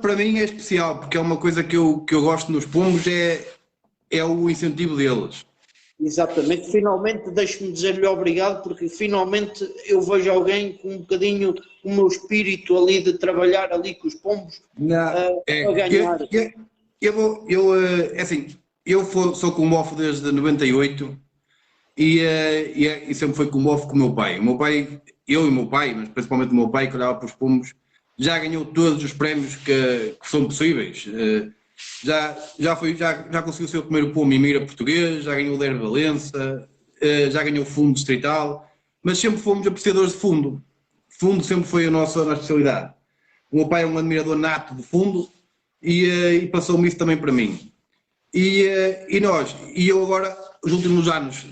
para mim é especial, porque é uma coisa que eu gosto nos pombos, é o incentivo deles. Exatamente, finalmente deixe-me dizer-lhe obrigado, porque finalmente eu vejo alguém com um bocadinho o meu espírito ali de trabalhar ali com os pombos a ganhar. É assim, sou comofo desde 98 e sempre foi comofo com o meu pai. O meu pai, eu e o meu pai, mas principalmente o meu pai, que olhava para os pombos, já ganhou todos os prémios que são possíveis. Já conseguiu ser o primeiro pombo em mira português, já ganhou o Der Valença, já ganhou fundo distrital, mas sempre fomos apreciadores de fundo. Fundo sempre foi a nossa especialidade. O meu pai é um admirador nato de fundo e passou-me isso também para mim. E eu agora, os últimos anos,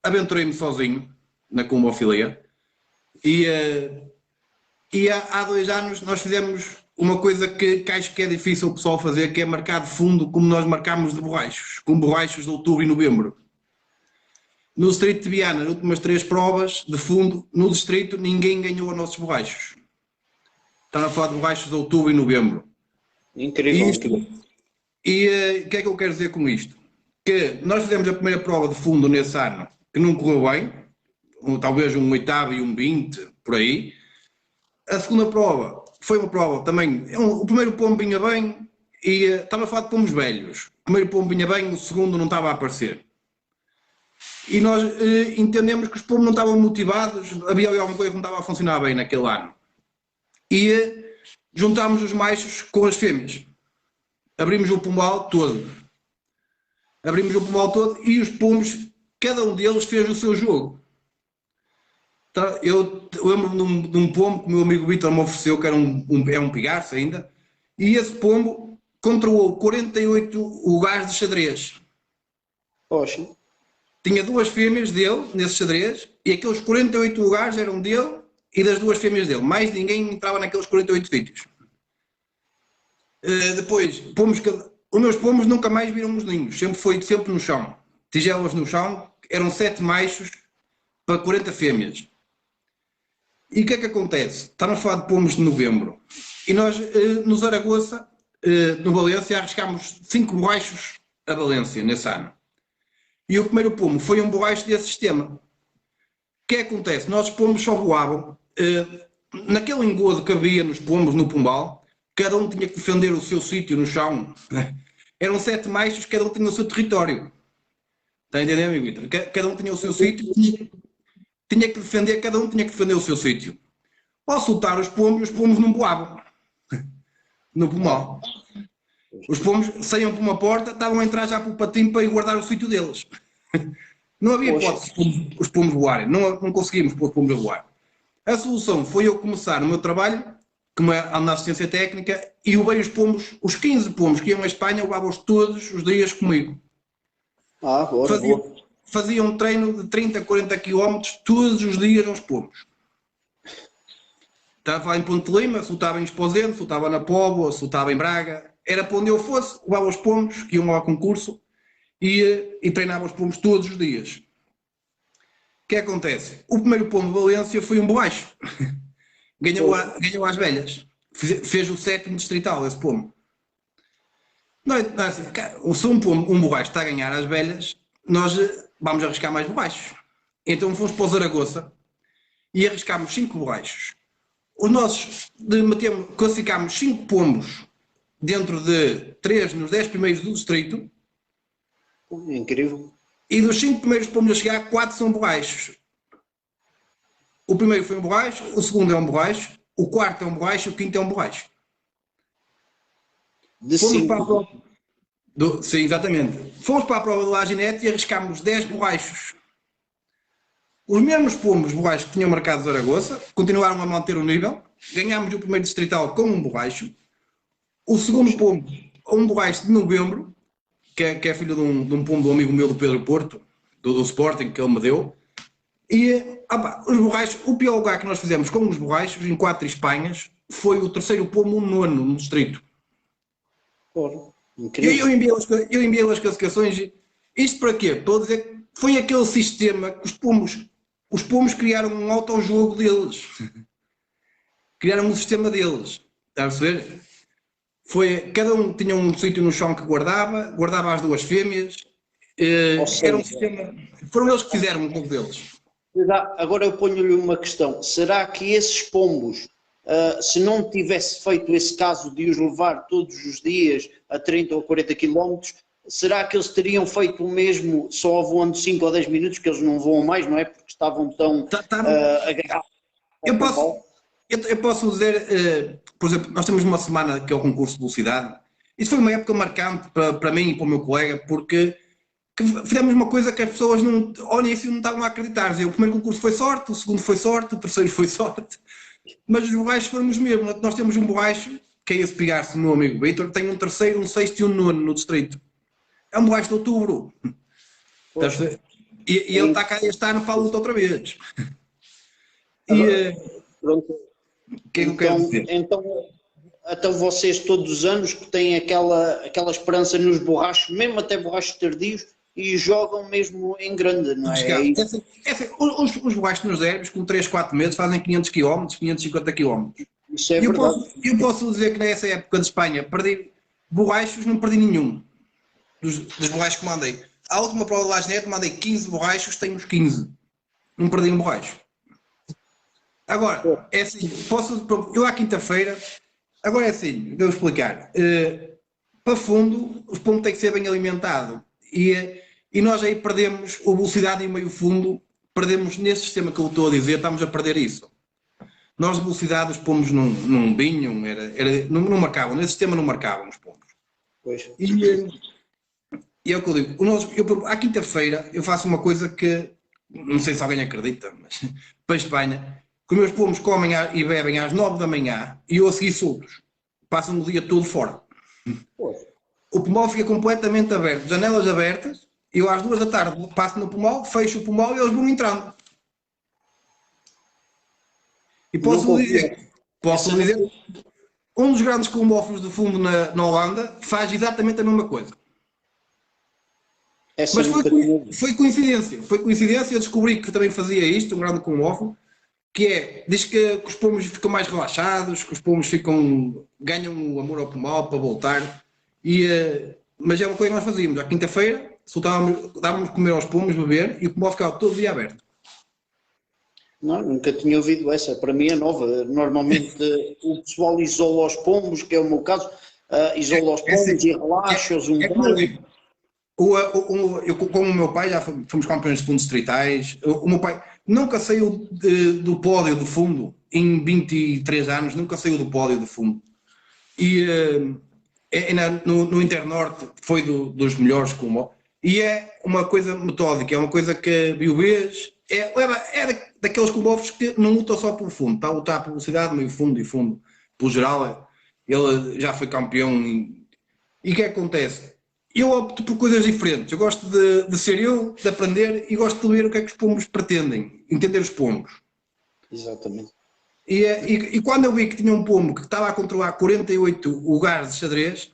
aventurei-me sozinho na combofilia e há 2 anos nós fizemos uma coisa que acho que é difícil o pessoal fazer, que é marcar de fundo como nós marcámos de borrachos, com borrachos de outubro e novembro. No distrito de Viana, nas últimas 3 provas de fundo, no distrito ninguém ganhou os nossos borrachos. Estão a falar de borrachos de outubro e novembro. Incrível. O que é que eu quero dizer com isto? Que nós fizemos a primeira prova de fundo nesse ano, que não correu bem, talvez um 8º e um 20, por aí. A segunda prova foi uma prova também, o primeiro pombo vinha bem e estava a falar de pombos velhos. O primeiro pombo vinha bem, o segundo não estava a aparecer. E nós entendemos que os pombos não estavam motivados, havia alguma coisa que não estava a funcionar bem naquele ano. E juntámos os machos com as fêmeas. Abrimos o pombal todo. E os pombos, cada um deles fez o seu jogo. Então, eu lembro-me de um pombo que o meu amigo Vitor me ofereceu, que era um pigarço ainda, e esse pombo controlou 48 lugares de xadrez. Poxa. Tinha 2 fêmeas dele nesse xadrez, e aqueles 48 lugares eram dele e das 2 fêmeas dele. Mais ninguém entrava naqueles 48 sítios. Depois, os meus pombos nunca mais viram os ninhos, sempre no chão. Tigelas no chão, eram 7 machos para 40 fêmeas. E o que é que acontece? Estamos a falar de pombos de novembro. E nós, no Zaragoza, no Valência, arriscámos 5 borrachos a Valência nesse ano. E o primeiro pombo foi um borracho desse sistema. O que é que acontece? Nossos pombos só voavam. Naquele engodo que havia nos pombos no pombal, cada um tinha que defender o seu sítio no chão. Eram 7 machos, cada um tinha o seu território. Está a entender, amigo Vitor? Cada um tinha o seu sítio, cada um tinha que defender o seu sítio. Ao soltar os pombos não voavam no pombal. Os pombos saíam por uma porta, estavam a entrar já para o patinho para ir guardar o sítio deles. Não havia hipótese de os pombos voarem, não conseguimos pôr os pombos a voar. A solução foi eu começar no meu trabalho, como é na assistência técnica, e levei os pombos, os 15 pombos que iam à Espanha, levava-os todos os dias comigo. Fazia um treino de 30, 40 km todos os dias aos pombos. Estava lá em Ponte Lima, soltava em Esposende, soltava na Póvoa, soltava em Braga. Era para onde eu fosse, levava os pombos, que iam ao concurso, e treinava os pombos todos os dias. O que acontece? O primeiro pombo de Valência foi um borracho. Ganhou às velhas. Fez o 7º distrital, esse pombo. Se um borracho está a ganhar às velhas, nós vamos arriscar mais borrachos. Então fomos para o Zaragoza e arriscámos 5 borrachos. Classificámos 5 pombos dentro de 3 nos 10 primeiros do distrito. Incrível. E dos 5 primeiros pombos a chegar, 4 são borrachos. O primeiro foi um borracho, o segundo é um borracho, o quarto é um borracho, o quinto é um borracho. Sim, exatamente. Fomos para a prova de Laginete e arriscámos 10 borrachos. Os mesmos pombos borrachos que tinham marcado Zaragoza continuaram a manter o nível. Ganhámos o primeiro distrital com um borracho. O segundo pombo, um borracho de novembro, que é filho de um pombo do amigo meu do Pedro Porto, do Sporting, que ele me deu. E os borrachos, o pior lugar que nós fizemos com os borrachos, em 4 Espanhas, foi o terceiro pombo, 9º no distrito. Eu enviei as classificações. Isto para quê? Para dizer que foi aquele sistema que os pombos criaram um autojogo deles. Criaram um sistema deles. Está a perceber? cada um tinha um sítio no chão que guardava as duas fêmeas, era um sistema, foram eles que fizeram um pouco deles. Agora eu ponho-lhe uma questão, será que esses pombos, se não tivesse feito esse caso de os levar todos os dias a 30 ou 40 km, será que eles teriam feito o mesmo só voando 5 ou 10 minutos, que eles não voam mais, não é? Porque estavam tão agarrados. Eu posso dizer, por exemplo, nós temos uma semana que é o concurso de velocidade. Isso foi uma época marcante para mim e para o meu colega, porque fizemos uma coisa que as pessoas ao início não estavam a acreditar. O primeiro concurso foi sorte, o segundo foi sorte, o terceiro foi sorte, mas os borrachos foram os mesmos. Nós temos um borracho, que é esse Pigarço, meu amigo Vítor, tem um terceiro, um sexto e um nono no distrito. É um borracho de outubro. E ele está cá este ano para a luta outra vez. Pronto. Que é que eu quero dizer? Então vocês todos os anos que têm aquela esperança nos borrachos, mesmo até borrachos tardios, e jogam mesmo em grande, não é? Os borrachos nos derbys, com 3, 4 meses, fazem 500 km, 550 km. Isso é verdade. Eu posso dizer que nessa época de Espanha, perdi borrachos, não perdi nenhum dos borrachos que mandei. A última prova de Lagenete, mandei 15 borrachos, tenho uns 15. Não perdi um borracho. Agora, é assim, eu à quinta-feira, agora é assim, vou explicar. Para fundo, os pombos têm que ser bem alimentados. E nós aí perdemos a velocidade e meio fundo, perdemos nesse sistema que eu estou a dizer, estamos a perder isso. Nós de velocidade os pombos não vinham, não marcavam, nesse sistema não marcavam os pombos. Pois. E é o que eu digo, à quinta-feira eu faço uma coisa que, não sei se alguém acredita, mas para a Espanha, que os meus pombos comem e bebem às 9 da manhã e eu a seguir soltos. Passam o dia todo fora. Pois. O pomol fica completamente aberto, janelas abertas, e eu às 2 da tarde passo no pomol, fecho o pomol e eles vão entrando. E posso dizer, um dos grandes combófilos do fundo na Holanda faz exatamente a mesma coisa. Mas foi coincidência, eu descobri que também fazia isto, um grande combófilo, que diz que os pomos ficam mais relaxados, que os pomos ganham o amor ao pomol para voltar, mas é uma coisa que nós fazíamos, à quinta-feira, dávamos de comer aos pomos, beber, e o pomol ficava todo dia aberto. Não, nunca tinha ouvido essa, para mim é nova. Normalmente o pessoal isola os pombos, que é o meu caso, isola os pombos e relaxa-os um pouco. Eu com o meu pai já fomos campeões de fundos distritais. O meu pai nunca saiu do pódio do fundo, em 23 anos, nunca saiu do pódio do fundo. E no Internorte foi dos melhores como. E é uma coisa metódica, é uma coisa que biobês, é daqueles combofos que não lutam só pelo fundo, está a lutar pela velocidade, meio fundo e fundo. Pelo geral, ele já foi campeão. E o que acontece? Eu opto por coisas diferentes, eu gosto de ser eu, de aprender e gosto de ler o que é que os pombos pretendem, entender os pombos. Exatamente. E quando eu vi que tinha um pombo que estava a controlar 48 lugares de xadrez,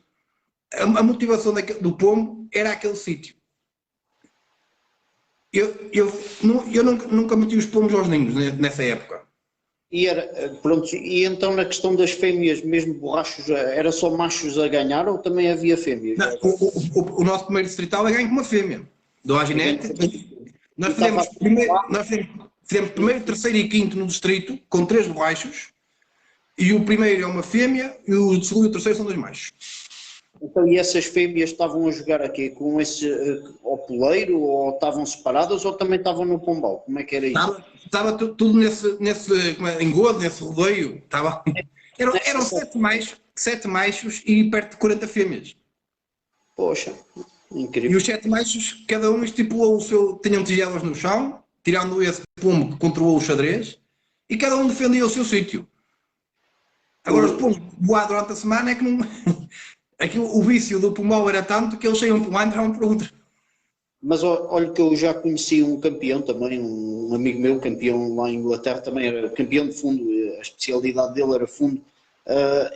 a motivação do pombo era aquele sítio. Eu nunca meti os pombos aos ninhos nessa época. E então na questão das fêmeas, mesmo borrachos, era só machos a ganhar ou também havia fêmeas? Não, o nosso primeiro distrital é ganho com uma fêmea, do Lagenete. Nós fizemos primeiro, terceiro e quinto no distrito, com 3 borrachos, e o primeiro é uma fêmea, e o segundo e o terceiro são 2 machos. Então, e essas fêmeas estavam a jogar aqui com esse ao poleiro, ou estavam separadas, ou também estavam no pombal? Como é que era isso? Estava tudo nesse engodo, nesse rodeio. Eram 7 machos e perto de 40 fêmeas. Poxa, incrível. E os 7 machos, cada um estipulou o seu, tinham tigelas no chão, tirando esse pombo que controlou o xadrez, e cada um defendia o seu sítio. Agora os pombos voar durante a semana é que não... o vício do pombal era tanto que eles saíam por um lado e entravam por outro. Mas olha que eu já conheci um campeão também, um amigo meu, campeão lá em Inglaterra, também era campeão de fundo, a especialidade dele era fundo,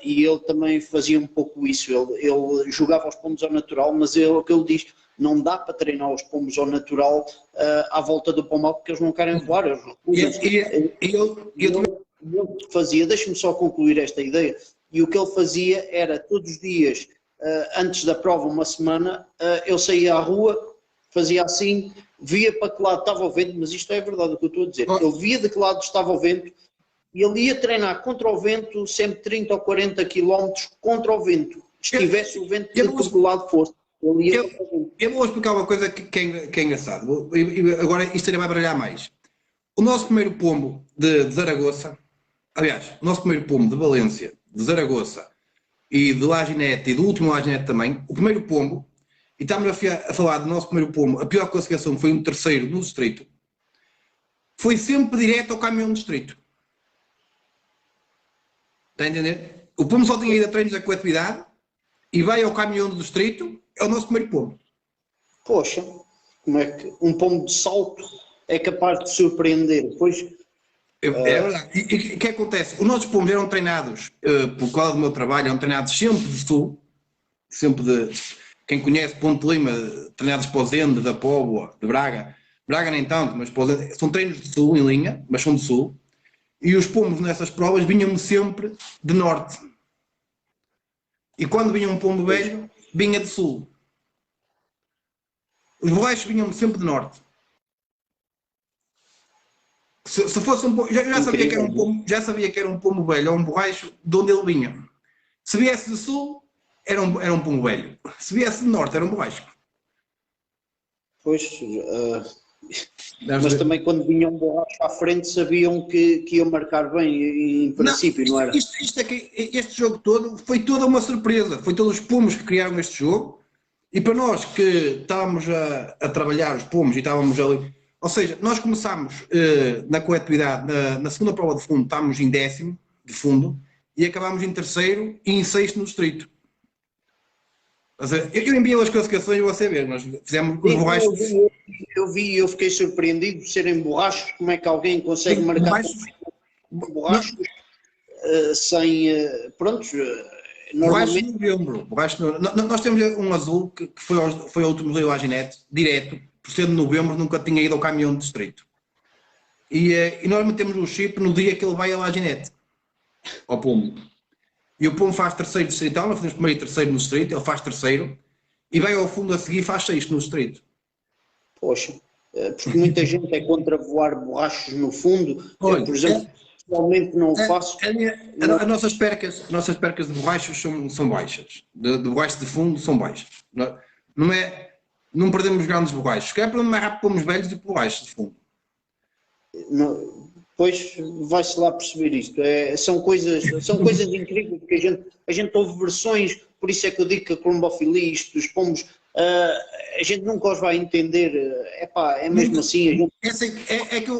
e ele também fazia um pouco isso, ele jogava os pombos ao natural, mas é o que ele diz, não dá para treinar os pombos ao natural à volta do pombal porque eles não querem voar, eles recusam. Ele fazia, deixa-me só concluir esta ideia, e o que ele fazia era todos os dias, antes da prova, uma semana, eu saía à rua, fazia assim, via para que lado estava o vento, mas isto é verdade o que eu estou a dizer, ele via de que lado estava o vento e ele ia treinar contra o vento, sempre 30 ou 40 quilómetros contra o vento, estivesse o vento de que lado fosse. Eu vou explicar uma coisa que é engraçado, agora isto ainda vai baralhar mais. O nosso primeiro pombo de Zaragoza, aliás, o nosso primeiro pombo de Valência, de Zaragoza e do Laginete e do último Laginete também, o primeiro pombo, e estamos a falar do nosso primeiro pombo, a pior classificação foi um terceiro no distrito, foi sempre direto ao caminhão do distrito. Está a entender? O pombo só tinha ido a treinos da coletividade e vai ao caminhão do distrito, é o nosso primeiro pombo. Poxa, como é que um pombo de salto é capaz de surpreender? Pois, é verdade. E o que acontece? Os nossos pombos eram treinados, por causa do meu trabalho, eram treinados sempre de sul, sempre de, quem conhece Ponte Lima, treinados para o Zende, da Póvoa, de Braga. Braga nem tanto, mas são treinos de sul em linha, mas são de sul. E os pombos nessas provas vinham sempre de norte. E quando vinha um pombo velho, vinha de sul. Os borrachos vinham sempre de norte. Se fosse um pombo, já sabia que era um pombo, já sabia que era um pombo velho ou um borracho de onde ele vinha. Se viesse de sul, era um pombo velho. Se viesse de norte, era um borracho. Pois, mas também quando vinham um borracho à frente sabiam que iam marcar bem, em princípio, não era? Este jogo todo foi toda uma surpresa. Foi todos os pomos que criaram este jogo. E para nós que estávamos a trabalhar os pomos e estávamos ali, ou seja, nós começámos na coletividade, na segunda prova de fundo, estávamos em 10º de fundo e acabámos em 3º e em 6º no distrito. Ou seja, eu enviei as classificações e você ver, nós fizemos os borrachos. Eu vi e eu fiquei surpreendido de serem borrachos, como é que alguém consegue marcar borrachos sem, pronto... Borracho de novembro. Nós temos um azul que foi ao último Rio Laginete, direto, por ser de novembro, nunca tinha ido ao caminhão do distrito. E nós metemos o chip no dia que ele vai a Laginete, ao pombo. E o pombo faz 3º distrital, nós fazemos primeiro e 3º no distrito, ele faz 3º, e vai ao fundo a seguir e faz 6º no distrito. Poxa, porque muita gente é contra voar borrachos no fundo. Olha, eu, por exemplo... Pessoalmente não faço. As nossas percas de borrachos são baixas. De borrachos de fundo são baixas. Não perdemos grandes borrachos. Se calhar perdemos mais rápido pomos velhos do que borrachos de fundo. Pois vai-se lá perceber isto. São coisas incríveis, porque a gente ouve versões, por isso é que eu digo que a colombofilia, isto dos pomos, a gente nunca os vai entender. É mesmo assim.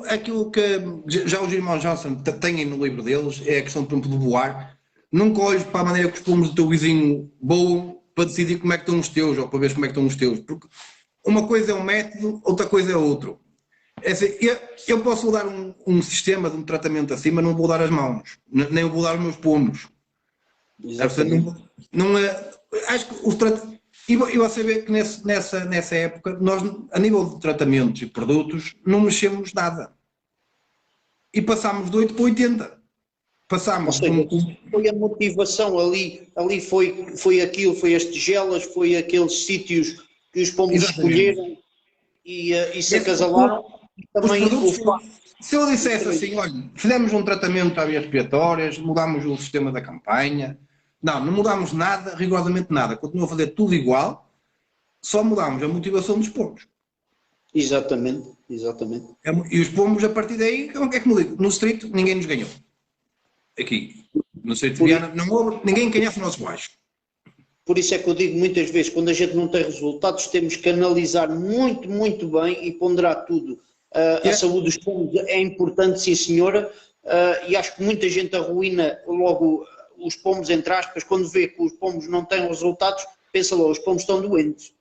Aquilo que já os irmãos Johnson têm no livro deles, é a questão, por exemplo, de voar. Nunca olhes para a maneira que os pomos do teu vizinho voam para decidir como é que estão os teus, ou para ver como é que estão os teus. Porque uma coisa é um método, outra coisa é outro. Eu posso dar um sistema de um tratamento assim, mas não vou dar as mãos, nem vou dar os meus pomos. Acho que e você vê que nessa época, nós, a nível de tratamentos e produtos, não mexemos nada. E passámos de 8 para 80. Passámos. Foi a motivação ali foi aquilo, foi as tigelas, foi aqueles sítios que os pombos escolheram e se acasalaram. Também se eu dissesse assim, olha, fizemos um tratamento à via expiatórias, mudámos o sistema da campanha. Não mudámos nada, rigorosamente nada. Continuou a fazer tudo igual, só mudámos a motivação dos pombos. Exatamente. E os pombos, a partir daí, o que é que me digo? No distrito, ninguém nos ganhou. Aqui, no distrito de Viana, não houve, ninguém ganhasse o nosso baixo. Por isso é que eu digo muitas vezes, quando a gente não tem resultados, temos que analisar muito, muito bem e ponderar tudo. A saúde dos pombos é importante, sim senhora, e acho que muita gente arruína logo os pombos, entre aspas, quando vê que os pombos não têm resultados, pensa logo, os pombos estão doentes.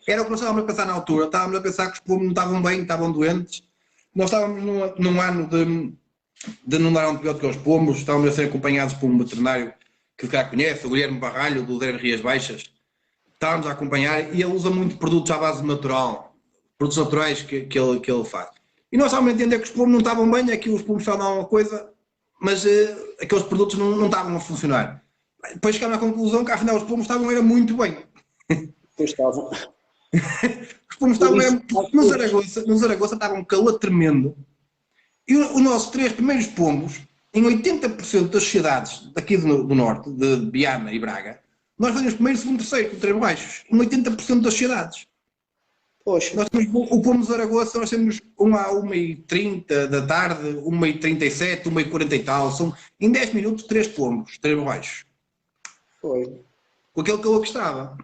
Era o que nós estávamos a pensar na altura, estávamos a pensar que os pombos não estavam bem, estavam doentes. Nós estávamos num ano de não dar antibiótico aos pombos, estávamos a ser acompanhados por um veterinário que cá conhece, o Guilherme Barralho, do Deira Rias Baixas. Estávamos a acompanhar e ele usa muito produtos à base natural, produtos naturais que ele faz. E nós estávamos a entender que os pombos não estavam bem, aqui os pombos estavam uma coisa, mas aqueles produtos não estavam a funcionar. Depois chegaram à conclusão que afinal os pomos estavam era muito bem. Pois estavam. Os pomos estavam no Zaragoza estava um calor tremendo. E os nossos 3 primeiros pomos, em 80% das sociedades daqui do norte, de Biana e Braga, nós fazemos primeiro, segundo, terceiro, com 3 baixos, em 80% das sociedades. Poxa. Nós temos o pomo de Zaragoza, nós temos 1h30 da tarde, 1h37, 1h40 e tal, são em 10 minutos 3 pomos, 3 baixos. Foi. Com aquele calor que estava.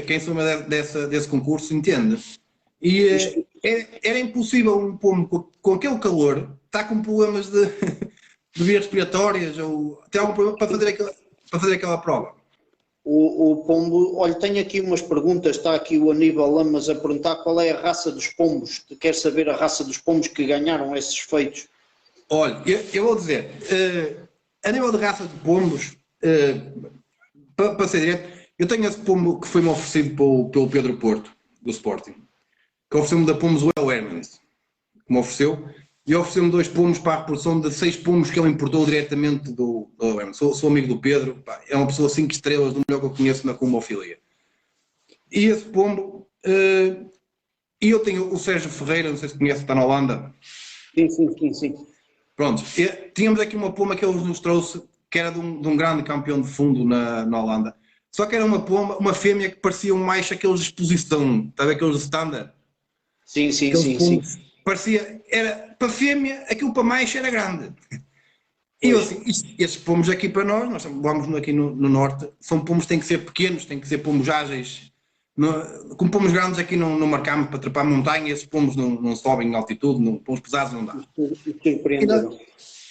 Quem se lembra desse concurso entende. E era impossível um pomo com aquele calor estar com problemas de vias respiratórias ou ter algum problema para fazer aquela prova. O pombo, olha, tenho aqui umas perguntas, está aqui o Aníbal Lamas a perguntar qual é a raça dos pombos, quer saber a raça dos pombos que ganharam esses feitos. Olha, eu vou dizer, a nível de raça de pombos, para ser direto, eu tenho esse pombo que foi-me oferecido pelo Pedro Porto, do Sporting, que ofereceu-me da Pomos o El Hermans, que me ofereceu, e ofereceu-me 2 pomos para a reprodução de 6 pomos que ele importou diretamente do El Hermans. Sou amigo do Pedro, pá, é uma pessoa 5 estrelas, do melhor que eu conheço na combofilia. E esse pombo, e eu tenho o Sérgio Ferreira, não sei se conhece, está na Holanda. Sim. Pronto, tínhamos aqui uma pomba que ele nos trouxe, que era de um grande campeão de fundo na Holanda. Só que era uma pomba, uma fêmea que parecia mais aqueles de exposição, está a ver aqueles de standard? Sim. Parecia, era para fêmea, aquilo para mais era grande. E eu assim, estes pomos aqui para nós vamos aqui no norte, são pomos que têm que ser pequenos, têm que ser pomos ágeis. Com pomos grandes aqui não marcamos para trepar montanha, esses pomos não sobem em altitude, pomos pesados não dá.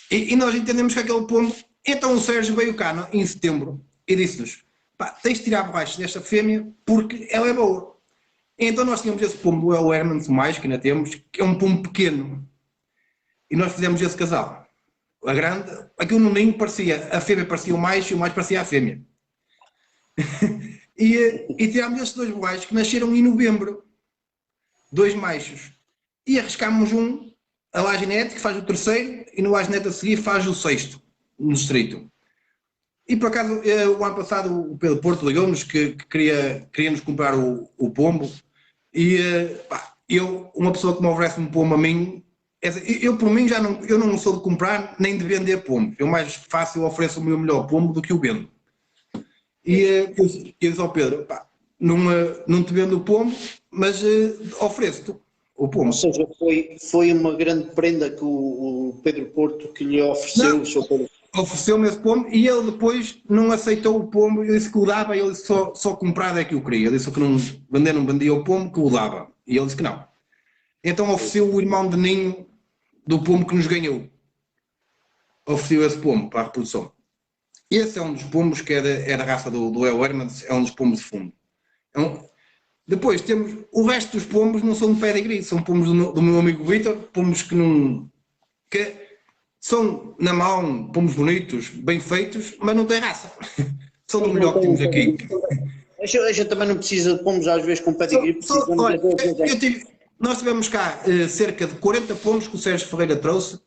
E nós entendemos que aquele pombo, então o Sérgio veio cá em setembro e disse-nos, pá, tens de tirar abaixo desta fêmea porque ela é boa. Então nós tínhamos esse pombo do El Hermans mais, que ainda temos, que é um pombo pequeno. E nós fizemos esse casal. A grande, aquilo no ninho parecia, a fêmea parecia o macho e o macho parecia a fêmea. e tirámos esses 2 boais que nasceram em novembro. 2 machos. E arriscámos a Laginete, que faz o 3º, e no Laginete a seguir faz o 6º, no distrito. E por acaso, o ano passado, o Pedro Porto ligou-nos que queria-nos comprar o pombo. E uma pessoa que me oferece um pombo a mim, eu por mim eu não sou de comprar nem de vender pombo. Eu mais fácil ofereço o meu melhor pombo do que o vendo. E eu disse ao Pedro, pá, não te vendo o pombo, mas ofereço-te o pombo. Ou seja, foi uma grande prenda que o Pedro Porto que lhe ofereceu. Ofereceu-me esse pombo e ele depois não aceitou o pombo. Eu disse que o dava, ele disse só comprado é que eu queria. Ele disse que não vendia o pombo, que o dava. E ele disse que não. Então ofereceu o irmão de ninho do pombo que nos ganhou. Ofereceu esse pombo para a reprodução. Esse é um dos pombos que é da raça do El Hermans, é um dos pombos de fundo. Depois temos o resto dos pombos, não são de pedigree, são pombos do meu amigo Vítor, pombos que são na mão, pombos bonitos, bem feitos, mas não têm raça. São do melhor que temos aqui. A gente também não precisa de pombos às vezes com pedigree. Olha, nós tivemos cá cerca de 40 pombos que o Sérgio Ferreira trouxe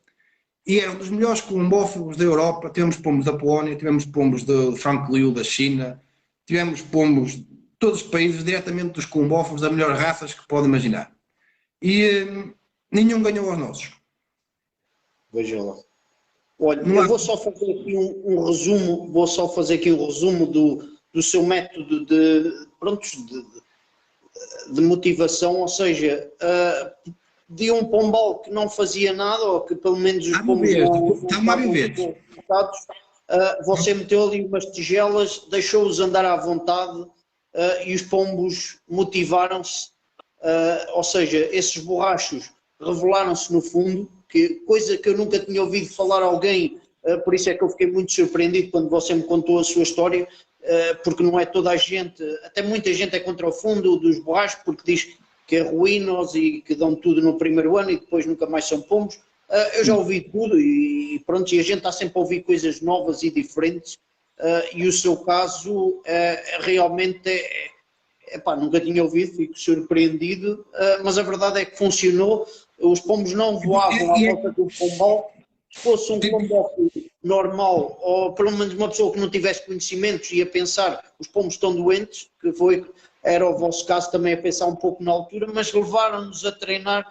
e eram dos melhores colombófilos da Europa. Tivemos pombos da Polónia, tivemos pombos de Franco Liu da China, tivemos pombos de todos os países, diretamente dos colombófilos da melhor raças que pode imaginar. E nenhum ganhou aos nossos. Veja lá. Olha, eu vou só fazer aqui um resumo, do seu método de motivação, ou seja, de um pombal que não fazia nada, ou que pelo menos os pombos não estavam conectados, você meteu ali umas tigelas, deixou-os andar à vontade e os pombos motivaram-se, ou seja, esses borrachos revelaram-se no fundo, coisa que eu nunca tinha ouvido falar a alguém, por isso é que eu fiquei muito surpreendido quando você me contou a sua história, porque não é toda a gente, até muita gente é contra o fundo dos borrachos, porque diz que arruína-os e que dão tudo no primeiro ano e depois nunca mais são pombos. Eu já ouvi tudo e pronto, e a gente está sempre a ouvir coisas novas e diferentes, e o seu caso realmente nunca tinha ouvido, fico surpreendido, mas a verdade é que funcionou. Os pombos não voavam à volta do pombal, Se fosse um combate normal, ou pelo menos uma pessoa que não tivesse conhecimentos e a pensar, os pombos estão doentes, era o vosso caso também a pensar um pouco na altura, mas levaram-nos a treinar